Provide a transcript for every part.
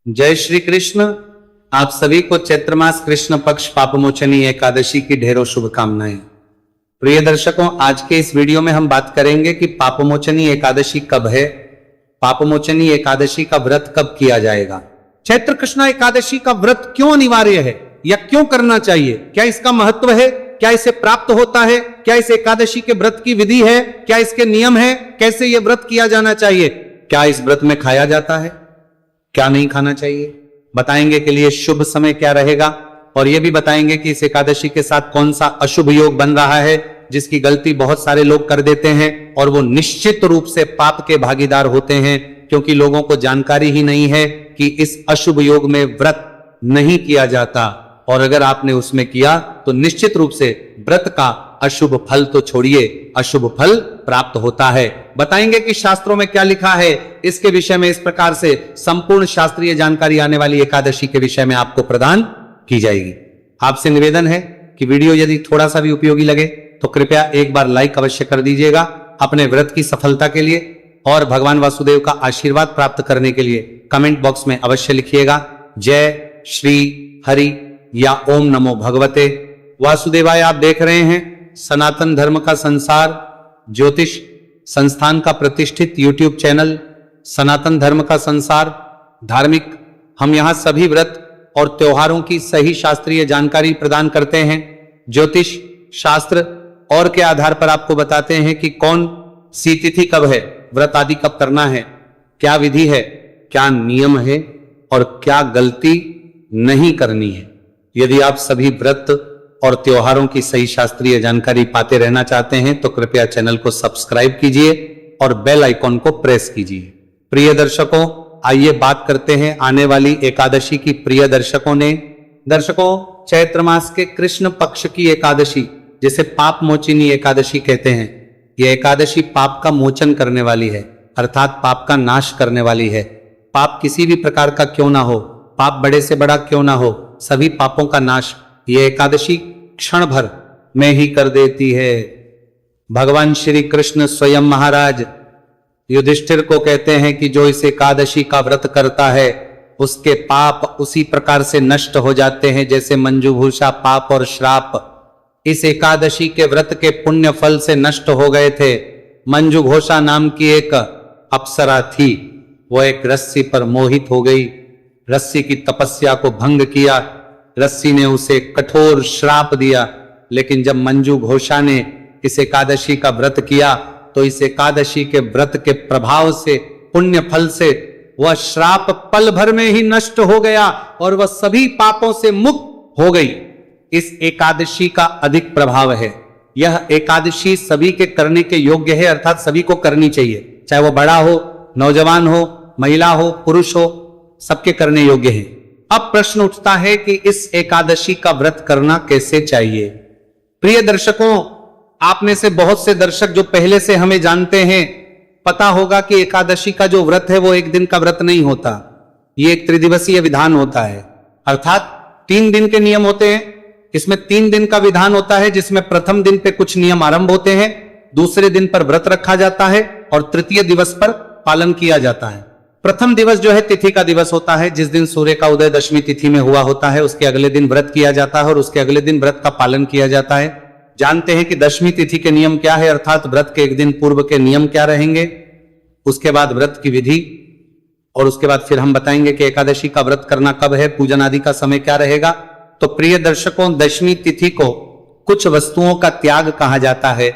जय श्री कृष्ण। आप सभी को चैत्र मास कृष्ण पक्ष पापमोचनी एकादशी की ढेरों शुभकामनाएं। प्रिय दर्शकों, आज के इस वीडियो में हम बात करेंगे कि पापमोचनी एकादशी कब है, पापमोचनी एकादशी का व्रत कब किया जाएगा, चैत्र कृष्ण एकादशी का व्रत क्यों अनिवार्य है या क्यों करना चाहिए, क्या इसका महत्व है, क्या इसे प्राप्त होता है, क्या इस एकादशी के व्रत की विधि है, क्या इसके नियम है, कैसे यह व्रत किया जाना चाहिए, क्या इस व्रत में खाया जाता है, क्या नहीं खाना चाहिए, बताएंगे के लिए शुभ समय क्या रहेगा और यह भी बताएंगे कि इस एकादशी के साथ कौन सा अशुभ योग बन रहा है जिसकी गलती बहुत सारे लोग कर देते हैं और वो निश्चित रूप से पाप के भागीदार होते हैं क्योंकि लोगों को जानकारी ही नहीं है कि इस अशुभ योग में व्रत नहीं किया जाता और अगर आपने उसमें किया तो निश्चित रूप से व्रत का अशुभ फल तो छोड़िए, अशुभ फल प्राप्त होता है। बताएंगे कि शास्त्रों में क्या लिखा है इसके विषय में, इस प्रकार से संपूर्ण शास्त्रीय जानकारी आने वाली एकादशी के विषय में आपको प्रदान की जाएगी। आपसे निवेदन है कि वीडियो यदि थोड़ा सा भी उपयोगी लगे तो कृपया एक बार लाइक अवश्य कर दीजिएगा अपने व्रत की सफलता के लिए और भगवान वासुदेव का आशीर्वाद प्राप्त करने के लिए कमेंट बॉक्स में अवश्य लिखिएगा जय श्री हरि या ओम नमो भगवते वासुदेवाय। आप देख रहे हैं सनातन धर्म का संसार ज्योतिष संस्थान का प्रतिष्ठित यूट्यूब चैनल सनातन धर्म का संसार धार्मिक। हम यहां सभी व्रत और त्योहारों की सही शास्त्रीय जानकारी प्रदान करते हैं। ज्योतिष शास्त्र और के आधार पर आपको बताते हैं कि कौन सी तिथि कब है, व्रत आदि कब करना है, क्या विधि है, क्या नियम है और क्या गलती नहीं करनी है। यदि आप सभी व्रत और त्योहारों की सही शास्त्रीय जानकारी पाते रहना चाहते हैं तो कृपया चैनल को सब्सक्राइब कीजिए और बेल आइकॉन को प्रेस कीजिए। प्रिय दर्शकों, आइए बात करते हैं आने वाली एकादशी की। प्रिय दर्शकों, चैत्र मास के कृष्ण पक्ष की एकादशी जिसे पाप मोचिनी एकादशी कहते हैं, यह एकादशी पाप का मोचन करने वाली है, अर्थात पाप का नाश करने वाली है। पाप किसी भी प्रकार का क्यों ना हो, पाप बड़े से बड़ा क्यों ना हो, सभी पापों का नाश ये एकादशी क्षण भर में ही कर देती है। भगवान श्री कृष्ण स्वयं महाराज युधिष्ठिर को कहते हैं कि जो इस एकादशी का व्रत करता है उसके पाप उसी प्रकार से नष्ट हो जाते हैं जैसे मंजुभूषा पाप और श्राप इस एकादशी के व्रत के पुण्य फल से नष्ट हो गए थे। मंजुघोषा नाम की एक अप्सरा थी, वो एक रस्सी पर मोहित हो गई, रस्सी की तपस्या को भंग किया, रस्सी ने उसे कठोर श्राप दिया। लेकिन जब मंजू घोषा ने इस एकादशी का व्रत किया तो इस एकादशी के व्रत के प्रभाव से, पुण्य फल से वह श्राप पल भर में ही नष्ट हो गया और वह सभी पापों से मुक्त हो गई। इस एकादशी का अधिक प्रभाव है। यह एकादशी सभी के करने के योग्य है, अर्थात सभी को करनी चाहिए, चाहे वो बड़ा हो, नौजवान हो, महिला हो, पुरुष हो, सबके करने योग्य है। अब प्रश्न उठता है कि इस एकादशी का व्रत करना कैसे चाहिए। प्रिय दर्शकों, आप में से बहुत से दर्शक जो पहले से हमें जानते हैं, पता होगा कि एकादशी का जो व्रत है वो एक दिन का व्रत नहीं होता, ये एक त्रिदिवसीय विधान होता है, अर्थात 3 दिन के नियम होते हैं। इसमें 3 दिन का विधान होता है जिसमें प्रथम दिन पे कुछ नियम आरंभ होते हैं, दूसरे दिन पर व्रत रखा जाता है और तृतीय दिवस पर पालन किया जाता है। प्रथम दिवस जो है तिथि का दिवस होता है, जिस दिन सूर्य का उदय दशमी तिथि में हुआ होता है उसके अगले दिन व्रत किया जाता है और उसके अगले दिन व्रत का पालन किया जाता है। जानते हैं कि दशमी तिथि के नियम क्या है, अर्थात व्रत के एक दिन पूर्व के नियम क्या रहेंगे, उसके बाद व्रत की विधि और उसके बाद फिर हम बताएंगे कि एकादशी का व्रत करना कब है, पूजन आदि का समय क्या रहेगा। तो प्रिय दर्शकों, दशमी तिथि को कुछ वस्तुओं का त्याग कहा जाता है,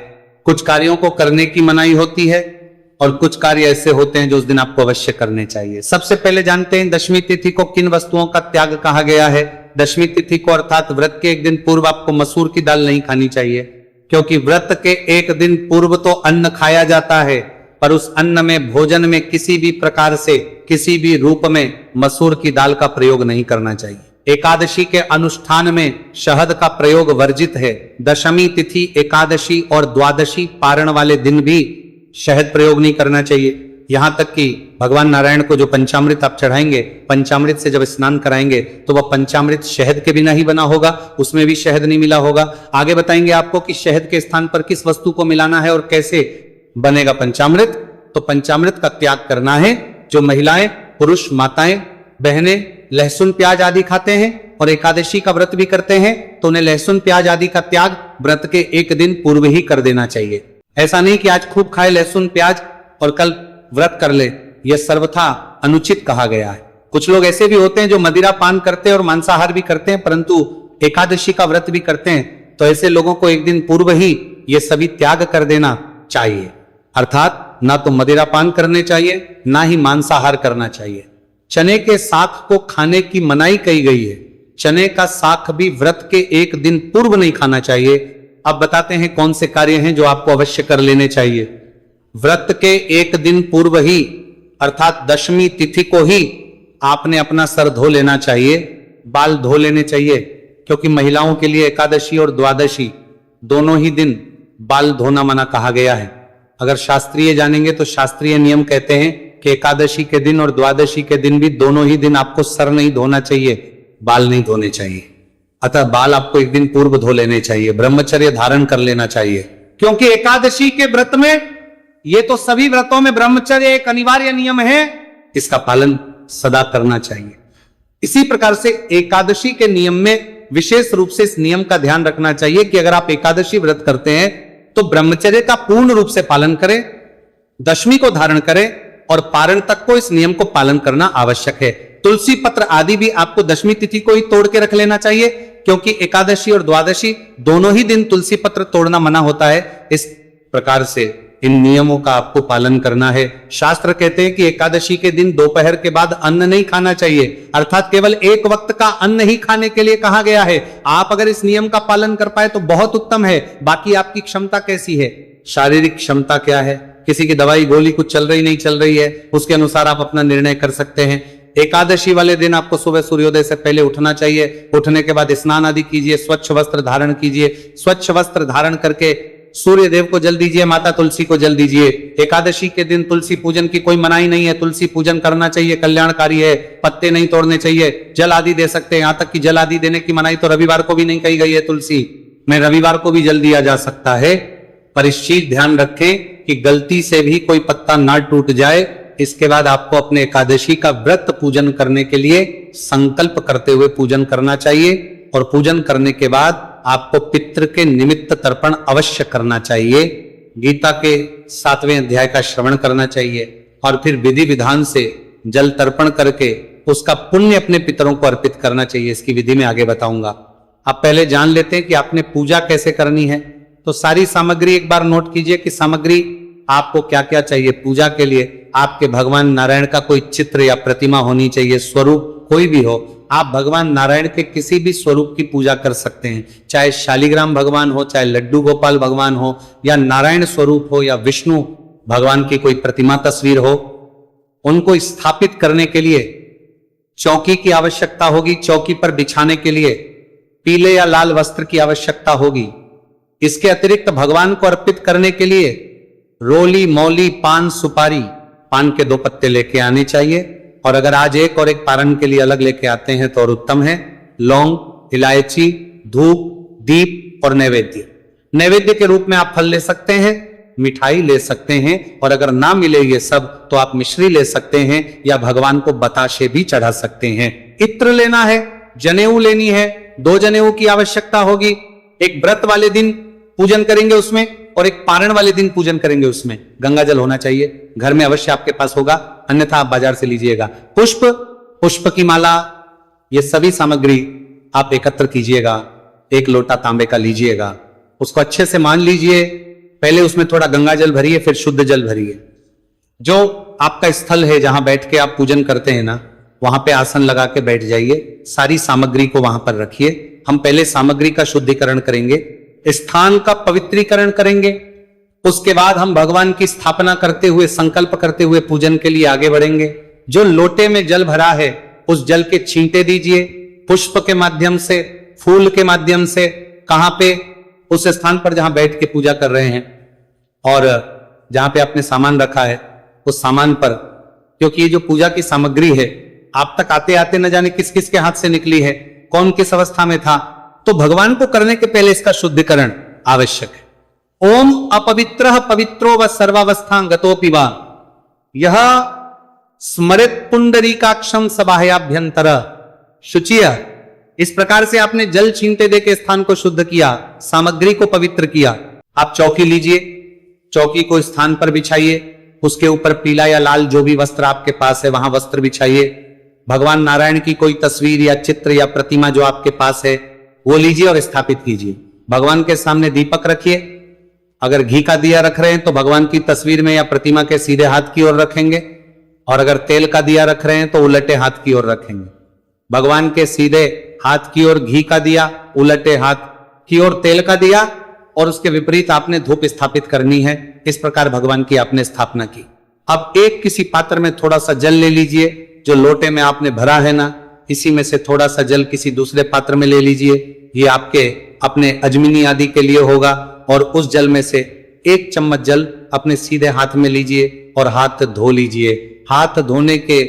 कुछ कार्यों को करने की मनाही होती है और कुछ कार्य ऐसे होते हैं जो उस दिन आपको अवश्य करने चाहिए। सबसे पहले जानते हैं दशमी तिथि को किन वस्तुओं का त्याग कहा गया है। दशमी तिथि को अर्थात व्रत के एक दिन पूर्व आपको मसूर की दाल नहीं खानी चाहिए, क्योंकि व्रत के एक दिन पूर्व तो अन्न खाया जाता है पर उस अन्न में, भोजन में किसी भी प्रकार से, किसी भी रूप में मसूर की दाल का प्रयोग नहीं करना चाहिए। एकादशी के अनुष्ठान में शहद का प्रयोग वर्जित है। दशमी तिथि, एकादशी और द्वादशी पारण वाले दिन भी शहद प्रयोग नहीं करना चाहिए। यहां तक कि भगवान नारायण को जो पंचामृत आप चढ़ाएंगे, पंचामृत से जब स्नान कराएंगे तो वह पंचामृत शहद के बिना ही बना होगा, उसमें भी शहद नहीं मिला होगा। आगे बताएंगे आपको कि शहद के स्थान पर किस वस्तु को मिलाना है और कैसे बनेगा पंचामृत। तो पंचामृत का त्याग करना है। जो महिलाएं, पुरुष, माताएं बहनें लहसुन प्याज आदि खाते हैं और एकादशी का व्रत भी करते हैं, तो उन्हें लहसुन प्याज आदि का त्याग व्रत के एक दिन पूर्व ही कर देना चाहिए। ऐसा नहीं कि आज खूब खाए लहसुन प्याज और कल व्रत कर ले, यह सर्वथा अनुचित कहा गया है। कुछ लोग ऐसे भी होते हैं जो मदिरा पान करते हैं और मांसाहार भी करते हैं, परंतु एकादशी का व्रत भी करते हैं, तो ऐसे लोगों को एक दिन पूर्व ही ये सभी त्याग कर देना चाहिए। अर्थात ना तो मदिरा पान करने चाहिए, ना ही मांसाहार करना चाहिए। चने के साग को खाने की मनाही कही गई है। चने का साग भी व्रत के एक दिन पूर्व नहीं खाना चाहिए। अब बताते हैं कौन से कार्य हैं जो आपको अवश्य कर लेने चाहिए। व्रत के एक दिन पूर्व ही अर्थात दशमी तिथि को ही आपने अपना सर धो लेना चाहिए, बाल धो लेने चाहिए, क्योंकि महिलाओं के लिए एकादशी और द्वादशी दोनों ही दिन बाल धोना मना कहा गया है। अगर शास्त्रीय जानेंगे तो शास्त्रीय नियम कहते हैं कि एकादशी के दिन और द्वादशी के दिन भी दोनों ही दिन आपको सर नहीं धोना चाहिए, बाल नहीं धोने चाहिए। अतः बाल आपको एक दिन पूर्व धो लेने चाहिए, ब्रह्मचर्य धारण कर लेना चाहिए, क्योंकि एकादशी के व्रत में, ये तो सभी व्रतों में ब्रह्मचर्य एक अनिवार्य नियम है, इसका पालन सदा करना चाहिए। इसी प्रकार से एकादशी के नियम में विशेष रूप से इस नियम का ध्यान रखना चाहिए कि अगर आप एकादशी व्रत करते हैं तो ब्रह्मचर्य का पूर्ण रूप से पालन करें, दशमी को धारण करें और पारण तक को इस नियम को पालन करना आवश्यक है। तुलसी पत्र आदि भी आपको दशमी तिथि को ही तोड़ के रख लेना चाहिए, क्योंकि एकादशी और द्वादशी दोनों ही दिन तुलसी पत्र तोड़ना मना होता है। इस प्रकार से इन नियमों का आपको पालन करना है। शास्त्र कहते हैं कि एकादशी के दिन दोपहर के बाद अन्न नहीं खाना चाहिए, अर्थात केवल एक वक्त का अन्न ही खाने के लिए कहा गया है। आप अगर इस नियम का पालन कर पाए तो बहुत उत्तम है। बाकी आपकी क्षमता कैसी है, शारीरिक क्षमता क्या है, किसी की दवाई गोली कुछ चल रही नहीं चल रही है, उसके अनुसार आप अपना निर्णय कर सकते हैं। एकादशी वाले दिन आपको सुबह सूर्योदय से पहले उठना चाहिए। उठने के बाद स्नान आदि कीजिए, स्वच्छ वस्त्र धारण कीजिए। स्वच्छ वस्त्र धारण करके सूर्य देव को जल दीजिए, माता तुलसी को जल दीजिए। एकादशी के दिन तुलसी पूजन की कोई मनाही नहीं है, तुलसी पूजन करना चाहिए, कल्याणकारी है। पत्ते नहीं तोड़ने चाहिए, जल आदि दे सकते हैं। यहां तक कि जल आदि देने की मनाही तो रविवार को भी नहीं कही गई है, तुलसी में रविवार को भी जल दिया जा सकता है। पर इस चीज ध्यान रखें कि गलती से भी कोई पत्ता ना टूट जाए। इसके बाद आपको अपने एकादशी का व्रत पूजन करने के लिए संकल्प करते हुए पूजन करना चाहिए, और पूजन करने के बाद आपको पितृ के निमित्त तर्पण अवश्य करना चाहिए। गीता के 7वें अध्याय का श्रवण करना चाहिए और फिर विधि विधान से जल तर्पण करके उसका पुण्य अपने पितरों को अर्पित करना चाहिए। इसकी विधि में आगे बताऊंगा। आप पहले जान लेते हैं कि आपने पूजा कैसे करनी है। तो सारी सामग्री एक बार नोट कीजिए कि सामग्री आपको क्या क्या चाहिए पूजा के लिए। आपके भगवान नारायण का कोई चित्र या प्रतिमा होनी चाहिए, स्वरूप कोई भी हो। आप भगवान नारायण के किसी भी स्वरूप की पूजा कर सकते हैं, चाहे शालिग्राम भगवान हो, चाहे लड्डू गोपाल भगवान हो, या नारायण स्वरूप हो, या विष्णु भगवान की कोई प्रतिमा तस्वीर हो। उनको स्थापित करने के लिए चौकी की आवश्यकता होगी। चौकी पर बिछाने के लिए पीले या लाल वस्त्र की आवश्यकता होगी। इसके अतिरिक्त भगवान को अर्पित करने के लिए रोली, मौली, पान, सुपारी, पान के 2 पत्ते लेके आने चाहिए। और अगर आज एक और एक पारण के लिए अलग लेके आते हैं तो और उत्तम है। लौंग, इलायची, धूप, दीप और नैवेद्य। नैवेद्य के रूप में आप फल ले सकते हैं, मिठाई ले सकते हैं, और अगर ना मिले ये सब तो आप मिश्री ले सकते हैं या भगवान को बताशे भी चढ़ा सकते हैं। इत्र लेना है, जनेऊ लेनी है, 2 जनेऊ की आवश्यकता होगी। एक व्रत वाले दिन पूजन करेंगे उसमें, और एक पारण वाले दिन पूजन करेंगे उसमें। गंगा जल होना चाहिए, घर में अवश्य आपके पास होगा, अन्यथा आप बाजार से लीजिएगा। पुष्प, पुष्प की माला, ये सभी सामग्री आप एकत्र कीजिएगा। 1 लोटा तांबे का लीजिएगा, उसको अच्छे से मान लीजिए। पहले उसमें थोड़ा गंगा जल भरिए, फिर शुद्ध जल भरिए। जो आपका स्थल है जहां बैठ के आप पूजन करते हैं ना, वहां पे आसन लगा के बैठ जाइए। सारी सामग्री को वहां पर रखिए। हम पहले सामग्री का शुद्धिकरण करेंगे, स्थान का पवित्रीकरण करेंगे। उसके बाद हम भगवान की स्थापना करते हुए, संकल्प करते हुए पूजन के लिए आगे बढ़ेंगे। जो लोटे में जल भरा है उस जल के छींटे दीजिए, पुष्प के माध्यम से, फूल के माध्यम से। कहां पे? उस स्थान पर जहां बैठ के पूजा कर रहे हैं, और जहां पे आपने सामान रखा है उस सामान पर। क्योंकि ये जो पूजा की सामग्री है आप तक आते आते न जाने किस किस के हाथ से निकली है, कौन किस अवस्था में था, तो भगवान को करने के पहले इसका शुद्धिकरण आवश्यक है। ओम अपवित्र पवित्रो व सर्वावस्था गतोपि वा। यह स्मृत पुंडरीकाक्षम सबाह्याभ्यंतर शुचिय। इस प्रकार से आपने जल छींटे दे के स्थान को शुद्ध किया, सामग्री को पवित्र किया। आप चौकी लीजिए, चौकी को स्थान पर बिछाइए, उसके ऊपर पीला या लाल जो भी वस्त्र आपके पास है वहां वस्त्र बिछाइए। भगवान नारायण की कोई तस्वीर या चित्र या प्रतिमा जो आपके पास है वो लीजिए और स्थापित कीजिए। भगवान के सामने दीपक रखिए। अगर घी का दिया रख रहे हैं तो भगवान की तस्वीर में या प्रतिमा के सीधे हाथ की ओर रखेंगे, और अगर तेल का दिया रख रहे हैं तो उलटे हाथ की ओर रखेंगे। भगवान के सीधे हाथ की ओर घी का दिया, उलटे हाथ की ओर तेल का दिया, और उसके विपरीत आपने धूप स्थापित करनी है। इस प्रकार भगवान की आपने स्थापना की। अब एक किसी पात्र में थोड़ा सा जल ले लीजिए, जो लोटे में आपने भरा है ना, इसी में से थोड़ा सा जल किसी दूसरे पात्र में ले लीजिए। ये आपके अपने अजमिनी आदि के लिए होगा। और उस जल में से 1 चम्मच जल अपने सीधे हाथ में लीजिए और हाथ धो लीजिए। हाथ धोने के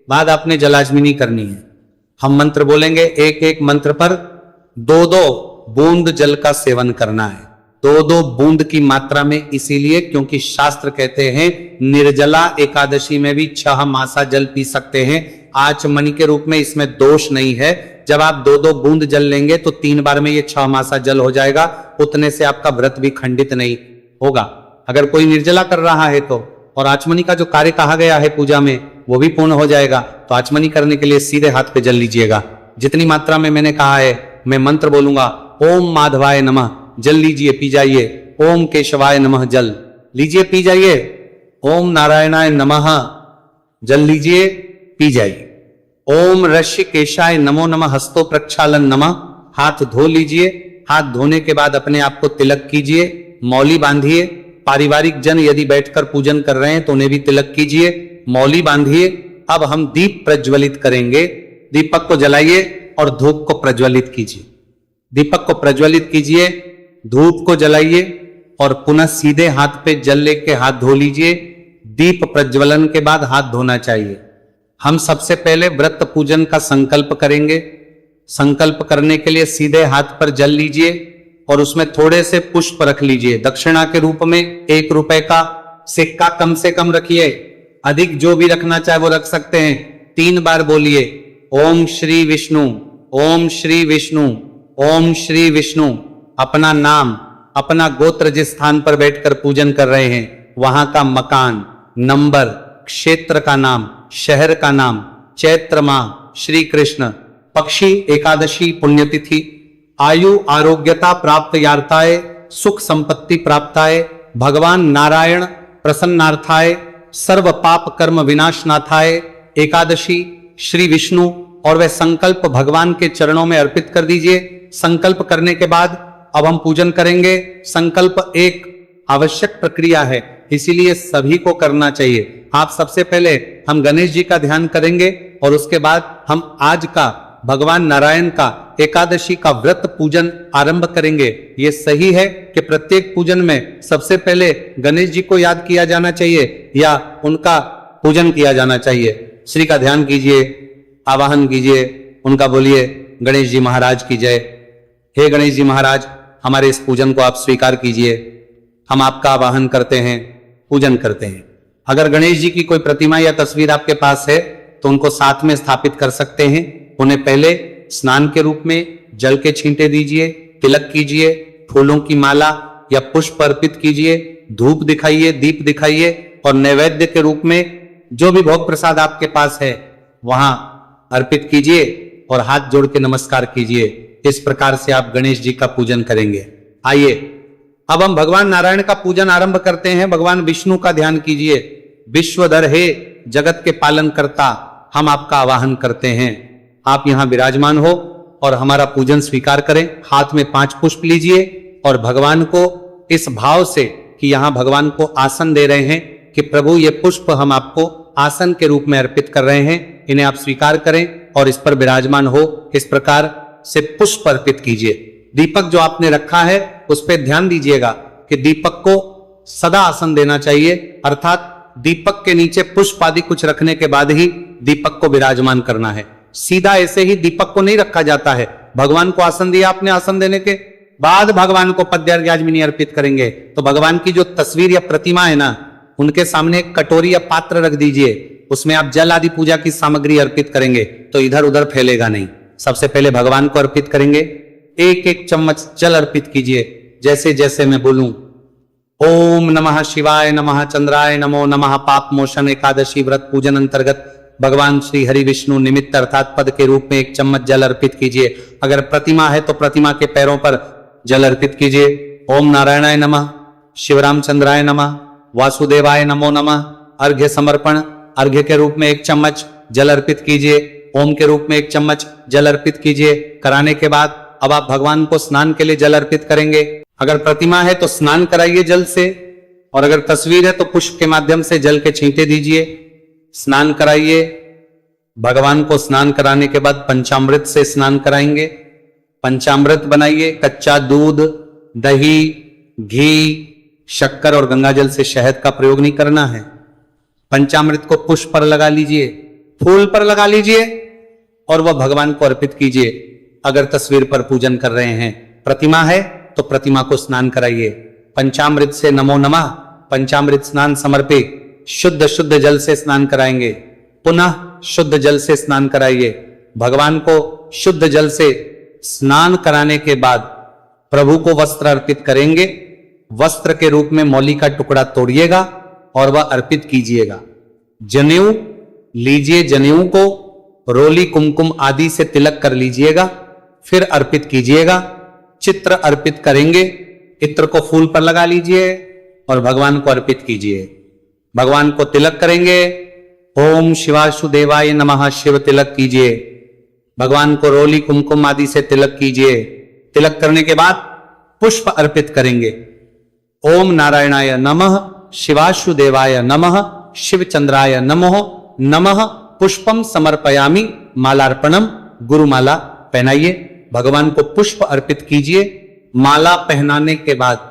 बाद आपने जलाजमिनी करनी है। हम मंत्र बोलेंगे, एक एक मंत्र पर 2-2 बूंद जल का सेवन करना है। 2-2 बूंद की मात्रा में, इसीलिए क्योंकि शास्त्र कहते हैं निर्जला एकादशी में भी 6 मासा जल पी सकते हैं। आचमनी के रूप में इसमें दोष नहीं है। जब आप 2-2 बूंद जल लेंगे तो 3 बार में ये 6 मासा जल हो जाएगा। उतने से आपका व्रत भी खंडित नहीं होगा। अगर कोई निर्जला कर रहा है तो, और आचमनी का जो कार्य कहा गया है पूजा में वो भी पूर्ण हो जाएगा। तो आचमनी करने के लिए सीधे हाथ पे जल लीजिएगा। जितनी मात्रा में मैंने कहा है, मैं मंत्र बोलूंगा, ओम माधवाय नमः, जल लीजिए पी जाइए। ओम केशवाय नमः, जल लीजिए पी जाइए। ओम नारायणाय नमः, जल लीजिए पी जाइए। ओम ऋषिकेशाय नमो नमः, हस्तो प्रक्षालन नमः, हाथ धो लीजिए। हाथ धोने के बाद अपने आप को तिलक कीजिए, मौली बांधिए। पारिवारिक जन यदि बैठकर पूजन कर रहे हैं तो उन्हें भी तिलक कीजिए, मौली बांधिए। अब हम दीप प्रज्वलित करेंगे। दीपक को जलाइए और धूप को प्रज्वलित कीजिए। दीपक को प्रज्वलित कीजिए, धूप को जलाइए और पुनः सीधे हाथ पे जल लेके हाथ धो लीजिए। दीप प्रज्वलन के बाद हाथ धोना चाहिए। हम सबसे पहले व्रत पूजन का संकल्प करेंगे। संकल्प करने के लिए सीधे हाथ पर जल लीजिए और उसमें थोड़े से पुष्प रख लीजिए। दक्षिणा के रूप में 1 रुपए का सिक्का कम से कम रखिए, अधिक जो भी रखना चाहे वो रख सकते हैं। 3 बार बोलिए, ओम श्री विष्णु, ओम श्री विष्णु, ओम श्री विष्णु। अपना नाम, अपना गोत्र जिस स्थान पर बैठकर पूजन कर रहे हैं वहां का मकान, नंबर, क्षेत्र का नाम, शहर का नाम, चैत्र माह, श्री कृष्ण, पक्षी, एकादशी, पुण्यतिथि, आयु आरोग्यता प्राप्त यार्ताय, सुख संपत्ति प्राप्ताय, भगवान नारायण प्रसन्नार्थाय, सर्व पाप कर्म विनाशनाथाय, एकादशी, श्री विष्णु। और वह संकल्प भगवान के चरणों में अर्पित कर दीजिए। संकल्प करने के बाद अब हम पूजन करेंगे। संकल्प एक आवश्यक प्रक्रिया है, इसीलिए सभी को करना चाहिए। आप सबसे पहले हम गणेश जी का ध्यान करेंगे और उसके बाद हम आज का भगवान नारायण का एकादशी का व्रत पूजन आरंभ करेंगे। ये सही है कि प्रत्येक पूजन में सबसे पहले गणेश जी को याद किया जाना चाहिए या उनका पूजन किया जाना चाहिए। श्री का ध्यान कीजिए, आवाहन कीजिए, उनका बोलिए, गणेश जी महाराज की जय। हे गणेश जी महाराज, हमारे इस पूजन को आप स्वीकार कीजिए। हम आपका आवाहन करते हैं, पूजन करते हैं। अगर गणेश जी की कोई प्रतिमा या तस्वीर आपके पास है तो उनको साथ में स्थापित कर सकते हैं। उन्हें पहले स्नान के रूप में जल के छींटे दीजिए, तिलक कीजिए, फूलों की माला या पुष्प अर्पित कीजिए, धूप दिखाइए, दीप दिखाइए और नैवेद्य के रूप में जो भी भोग प्रसाद आपके पास है वहां अर्पित कीजिए और हाथ जोड़ के नमस्कार कीजिए। इस प्रकार से आप गणेश जी का पूजन करेंगे। आइए अब हम भगवान नारायण का पूजन आरंभ करते हैं। भगवान विष्णु का ध्यान कीजिए। विश्वधर हे जगत के पालन करता, हम आपका आवाहन करते हैं। आप यहां विराजमान हो और हमारा पूजन स्वीकार करें। हाथ में 5 पुष्प लीजिए और भगवान को इस भाव से कि यहां भगवान को आसन दे रहे हैं कि प्रभु ये पुष्प हम आपको आसन के रूप में अर्पित कर रहे हैं, इन्हें आप स्वीकार करें और इस पर विराजमान हो। इस प्रकार से पुष्प अर्पित कीजिए। दीपक जो आपने रखा है उस पर ध्यान दीजिएगा कि दीपक को सदा आसन देना चाहिए, अर्थात दीपक के नीचे पुष्प आदि कुछ रखने के बाद ही दीपक को विराजमान करना है। सीधा ऐसे ही दीपक को नहीं रखा जाता है। भगवान को आसन दिया आपने, आसन देने के बाद भगवान को पद्यार्घ्याजमिनी अर्पित करेंगे तो भगवान की जो तस्वीर या प्रतिमा है ना, उनके सामने एक कटोरी या पात्र रख दीजिए उसमें आप जल आदि पूजा की सामग्री अर्पित करेंगे तो इधर उधर फैलेगा नहीं। सबसे पहले भगवान को अर्पित करेंगे, एक एक चम्मच जल अर्पित कीजिए। जैसे जैसे मैं बोलूं, ओम नमः शिवाय नमः चंद्राय नमो नमः पाप मोचन एकादशी व्रत पूजन अंतर्गत भगवान श्री हरि विष्णु निमित्त अर्थात पद के रूप में एक चम्मच जल अर्पित कीजिए। अगर प्रतिमा है तो प्रतिमा के पैरों पर जल अर्पित कीजिए। ओम नारायणाय नमः, शिवरामचंद्राय नमः, वासुदेवाय नमो नमः। अर्घ्य समर्पण, अर्घ्य के रूप में एक चम्मच जल अर्पित कीजिए। ओम के रूप में एक चम्मच जल अर्पित कीजिए। कराने के बाद अब आप भगवान को स्नान के लिए जल अर्पित करेंगे। अगर प्रतिमा है तो स्नान कराइए जल से, और अगर तस्वीर है तो पुष्प के माध्यम से जल के छींटे दीजिए, स्नान कराइए। भगवान को स्नान कराने के बाद पंचामृत से स्नान कराएंगे। पंचामृत बनाइए, कच्चा दूध, दही, घी, शक्कर और गंगाजल से शहद का प्रयोग नहीं करना है। पंचामृत को पुष्प पर लगा लीजिए, फूल पर लगा लीजिए और वह भगवान को अर्पित कीजिए। अगर तस्वीर पर पूजन कर रहे हैं, प्रतिमा है तो प्रतिमा को स्नान कराइए। पंचामृत से नमो नमः, पंचामृत स्नान समर्पित, शुद्ध शुद्ध जल से स्नान कराएंगे। पुनः शुद्ध जल से स्नान कराइए। भगवान को शुद्ध जल से स्नान कराने के बाद प्रभु को वस्त्र अर्पित करेंगे। वस्त्र के रूप में मौली का टुकड़ा तोड़िएगा और वह अर्पित कीजिएगा। जनेऊ लीजिए, जनेऊ को रोली कुमकुम आदि से तिलक कर लीजिएगा, फिर अर्पित कीजिएगा। चित्र अर्पित करेंगे, इत्र को फूल पर लगा लीजिए और भगवान को अर्पित कीजिए। भगवान को तिलक करेंगे, ओम शिवासुदेवाय नमः शिव तिलक कीजिए। भगवान को रोली कुमकुम आदि से तिलक कीजिए। तिलक करने के बाद पुष्प अर्पित करेंगे। ओम नारायणाय नमः, शिवासुदेवाय नमः, शिवचंद्राय नमः नमः, पुष्पम समर्पयामि, मालार्पणम, गुरुमाला पहनाइए। भगवान को पुष्प अर्पित कीजिए। माला पहनाने के बाद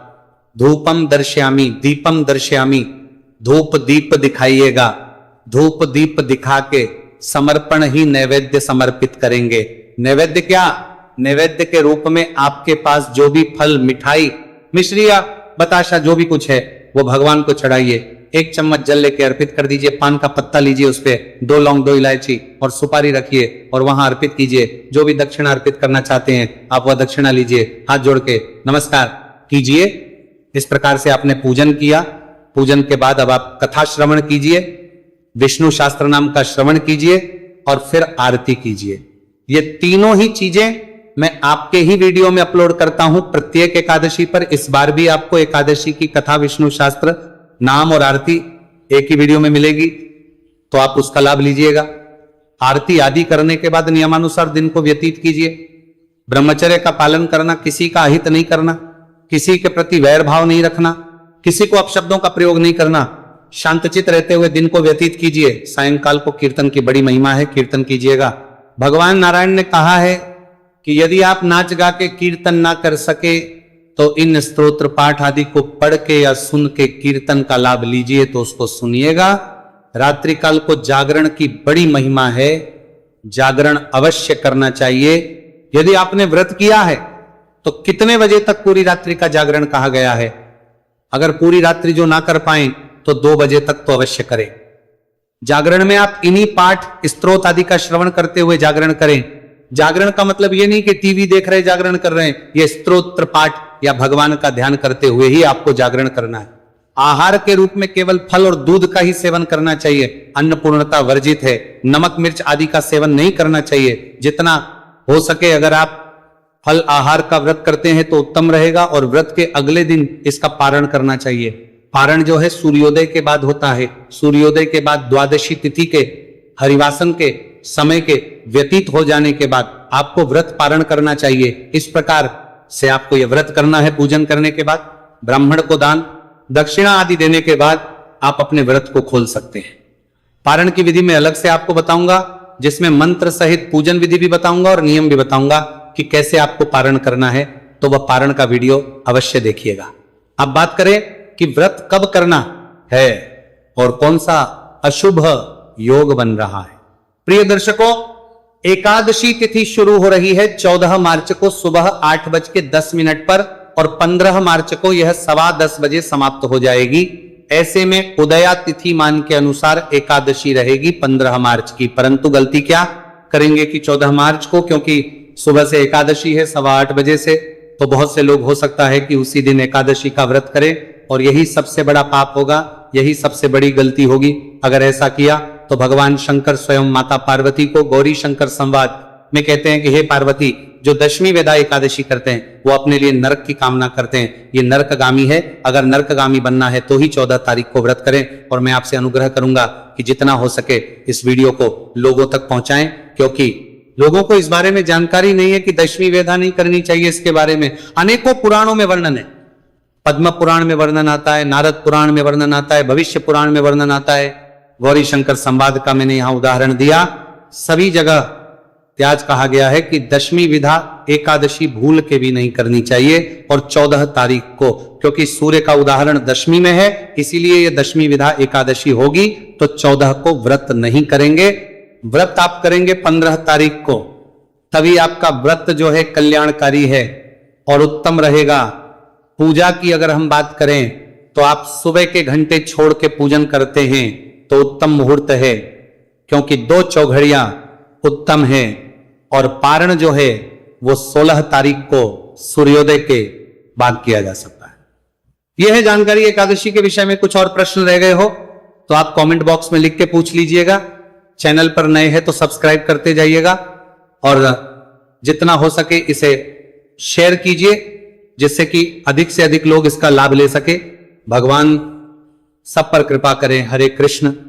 धूपम दर्शयामि, दीपम दर्शयामि, धूप दीप दिखाइएगा। धूप दीप दिखा के समर्पण ही नैवेद्य समर्पित करेंगे। नैवेद्य क्या? नैवेद्य के रूप में आपके पास जो भी फल, मिठाई, मिश्रिया, बताशा जो भी कुछ है वो भगवान को चढ़ाइए। एक चम्मच जल लेके अर्पित कर दीजिए। पान का पत्ता लीजिए, उस पे 2 लौंग 2 इलायची और सुपारी रखिए और वहां अर्पित कीजिए। जो भी दक्षिणा अर्पित करना चाहते हैं आप वह दक्षिणा लीजिए। हाथ जोड़ के नमस्कार कीजिए। इस प्रकार से आपने पूजन किया। पूजन के बाद अब आप कथा श्रवण कीजिए, विष्णु शास्त्र नाम का श्रवण कीजिए और फिर आरती कीजिए। ये तीनों ही चीजें मैं आपके ही वीडियो में अपलोड करता हूं प्रत्येक एकादशी पर। इस बार भी आपको एकादशी की कथा, विष्णु शास्त्र, नाम और आरती एक ही वीडियो में मिलेगी, तो आप उसका लाभ लीजिएगा। आरती आदि करने के बाद नियमानुसार दिन को व्यतीत कीजिए। ब्रह्मचर्य का पालन करना, किसी का अहित नहीं करना, किसी के प्रति वैर भाव नहीं रखना, किसी को अपशब्दों का प्रयोग नहीं करना। शांतचित रहते हुए दिन को व्यतीत कीजिए। सायंकाल को कीर्तन की बड़ी महिमा है, कीर्तन कीजिएगा। भगवान नारायण ने कहा है कि यदि आप नाच गा के कीर्तन ना कर सके तो इन स्तोत्र पाठ आदि को पढ़ के या सुन के कीर्तन का लाभ लीजिए, तो उसको सुनिएगा। रात्रि काल को जागरण की बड़ी महिमा है, जागरण अवश्य करना चाहिए। यदि आपने व्रत किया है तो कितने बजे तक पूरी रात्रि का जागरण कहा गया है? अगर पूरी रात्रि जो ना कर पाए तो 2 बजे तक तो अवश्य करें। जागरण में आप इन्हीं पाठ, स्तोत्र आदि का श्रवण करते हुए जागरण करें। जागरण का मतलब ये नहीं कि टीवी देख रहे जागरण कर रहे हैं। ये स्तोत्र पाठ या भगवान का ध्यान करते हुए ही आपको जागरण करना है। आहार के रूप में केवल फल और दूध का ही सेवन करना चाहिए। अन्नपूर्णता वर्जित है। नमक मिर्च आदि का सेवन नहीं करना चाहिए। जितना हो सके अगर आप फल आहार का व्रत करते हैं तो उत्तम रहेगा, और व्रत के अगले दिन इसका पारण करना चाहिए। पारण जो है सूर्योदय के बाद होता है। सूर्योदय के बाद द्वादशी तिथि के हरिवासन के समय के व्यतीत हो जाने के बाद आपको व्रत पारण करना चाहिए। इस प्रकार से आपको यह व्रत करना है। पूजन करने के बाद ब्राह्मण को दान दक्षिणा आदि देने के बाद आप अपने व्रत को खोल सकते हैं। पारण की विधि में अलग से आपको बताऊंगा, जिसमें मंत्र सहित पूजन विधि भी बताऊंगा और नियम भी बताऊंगा कि कैसे आपको पारण करना है। तो वह पारण का वीडियो अवश्य देखिएगा। अब बात करें कि व्रत कब करना है और कौन सा अशुभ योग बन रहा है। प्रिय दर्शकों, एकादशी तिथि शुरू हो रही है 14 मार्च को सुबह 8:10 पर और 15 मार्च को यह 10:15 बजे समाप्त हो जाएगी। ऐसे में उदया तिथि मान के अनुसार एकादशी रहेगी 15 मार्च की, परंतु गलती क्या करेंगे कि 14 मार्च को, क्योंकि सुबह से एकादशी है 8:15 बजे से, तो बहुत से लोग हो सकता है कि उसी दिन एकादशी का व्रत करें, और यही सबसे बड़ा पाप होगा, यही सबसे बड़ी गलती होगी। अगर ऐसा किया तो भगवान शंकर स्वयं माता पार्वती को गौरी शंकर संवाद में कहते हैं कि हे पार्वती, जो दशमी वेदा एकादशी करते हैं वो अपने लिए नरक की कामना करते हैं, ये नरकगामी है। अगर नरकगामी बनना है तो ही 14 तारीख को व्रत करें। और मैं आपसे अनुग्रह करूंगा कि जितना हो सके इस वीडियो को लोगों तक पहुंचाएं, क्योंकि लोगों को इस बारे में जानकारी नहीं है कि दशमी वेदा नहीं करनी चाहिए। इसके बारे में अनेकों पुराणों में वर्णन है, पद्म पुराण में वर्णन आता है, नारद पुराण में वर्णन आता है, भविष्य पुराण में वर्णन आता है, गौरी शंकर संवाद का मैंने यहां उदाहरण दिया। सभी जगह त्याज कहा गया है कि दशमी विधा एकादशी भूल के भी नहीं करनी चाहिए, और 14 तारीख को, क्योंकि सूर्य का उदाहरण दशमी में है, इसीलिए ये दशमी विधा एकादशी होगी, तो 14 को व्रत नहीं करेंगे। व्रत आप करेंगे 15 तारीख को, तभी आपका व्रत जो है कल्याणकारी है और उत्तम रहेगा। पूजा की अगर हम बात करें तो आप सुबह के घंटे छोड़ के पूजन करते हैं तो उत्तम मुहूर्त है, क्योंकि 2 चौघड़ियां उत्तम है, और पारण जो है वो 16 तारीख को सूर्योदय के बाद किया जा सकता है। यह है जानकारी एकादशी के विषय में। कुछ और प्रश्न रह गए हो तो आप कमेंट बॉक्स में लिख के पूछ लीजिएगा। चैनल पर नए हैं तो सब्सक्राइब करते जाइएगा, और जितना हो सके इसे शेयर कीजिए, जिससे कि अधिक से अधिक लोग इसका लाभ ले सके। भगवान सब पर कृपा करें। हरे कृष्ण।